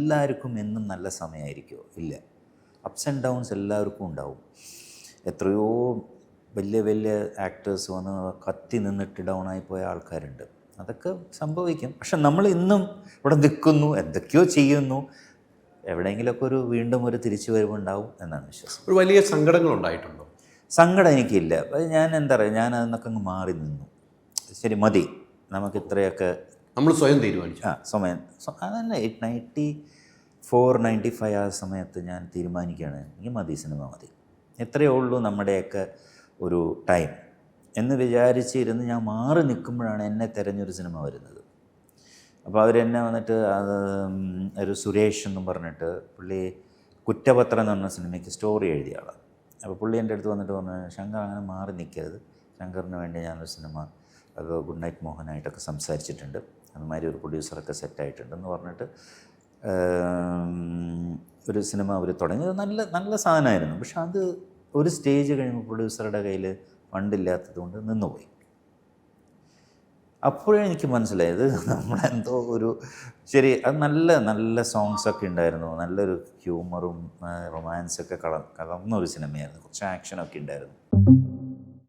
എല്ലാവർക്കും എന്നും നല്ല സമയമായിരിക്കുമോ? ഇല്ല. അപ്സ് ആൻഡ് ഡൗൺസ് എല്ലാവർക്കും ഉണ്ടാവും. എത്രയോ വലിയ വലിയ ആക്ടേഴ്സ് വന്ന് കത്തി നിന്നിട്ട് ഡൗൺ ആയിപ്പോയ ആൾക്കാരുണ്ട്. അതൊക്കെ സംഭവിക്കും. പക്ഷെ നമ്മൾ ഇന്നും ഇവിടെ നിൽക്കുന്നു, എന്തൊക്കെയോ ചെയ്യുന്നു. എവിടെയെങ്കിലുമൊക്കെ വീണ്ടും ഒരു തിരിച്ചു വരവുണ്ടാവും എന്നാണ് വിശ്വാസം. ഒരു വലിയ സങ്കടങ്ങളുണ്ടായിട്ടുണ്ടോ? സങ്കടം എനിക്കില്ല. ഞാൻ എന്താ പറയുക, ഞാൻ അതിനൊക്കെ അങ്ങ് മാറി നിന്നു. ശരി, മതി, നമുക്ക് ഇത്രയൊക്കെ നമ്മൾ സ്വയം തീരുമാനിച്ചു. സമയം അതന്നെ 94-95 ആ സമയത്ത് ഞാൻ തീരുമാനിക്കുകയാണ്, എനിക്ക് മതി, സിനിമ മതി, എത്രയേ ഉള്ളൂ നമ്മുടെയൊക്കെ ഒരു ടൈം എന്ന് വിചാരിച്ചിരുന്ന് ഞാൻ മാറി നിൽക്കുമ്പോഴാണ് എന്നെ തിരഞ്ഞൊരു സിനിമ വരുന്നത്. അപ്പോൾ അവരെന്നെ വന്നിട്ട് ഒരു സുരേഷ് എന്നും പറഞ്ഞിട്ട്, പുള്ളി കുറ്റപത്രം എന്ന് പറഞ്ഞ സിനിമയ്ക്ക് സ്റ്റോറി എഴുതിയ ആളാണ്. അപ്പോൾ പുള്ളി എൻ്റെ അടുത്ത് വന്നിട്ട് പറഞ്ഞു, ശങ്കർ അങ്ങനെ മാറി നിൽക്കരുത്, ശങ്കറിന് വേണ്ടി ഞാനൊരു സിനിമ അത് ഗുഡ് നൈറ്റ് മോഹനായിട്ടൊക്കെ സംസാരിച്ചിട്ടുണ്ട്, അതുമാതിരി ഒരു പ്രൊഡ്യൂസറൊക്കെ സെറ്റായിട്ടുണ്ടെന്ന് പറഞ്ഞിട്ട് ഒരു സിനിമ അവർ തുടങ്ങിയത് നല്ല നല്ല സാധനമായിരുന്നു. പക്ഷെ അത് ഒരു സ്റ്റേജ് കഴിയുമ്പോൾ പ്രൊഡ്യൂസറുടെ കയ്യിൽ ഫണ്ടില്ലാത്തത് കൊണ്ട് നിന്നുപോയി. അപ്പോഴേ എനിക്ക് മനസ്സിലായത് നമ്മളെന്തോ ശരി, അത് നല്ല നല്ല സോങ്സൊക്കെ ഉണ്ടായിരുന്നു, നല്ലൊരു ഹ്യൂമറും റൊമാൻസൊക്കെ കലർന്നൊരു സിനിമയായിരുന്നു, കുറച്ച് ആക്ഷനൊക്കെ ഉണ്ടായിരുന്നു.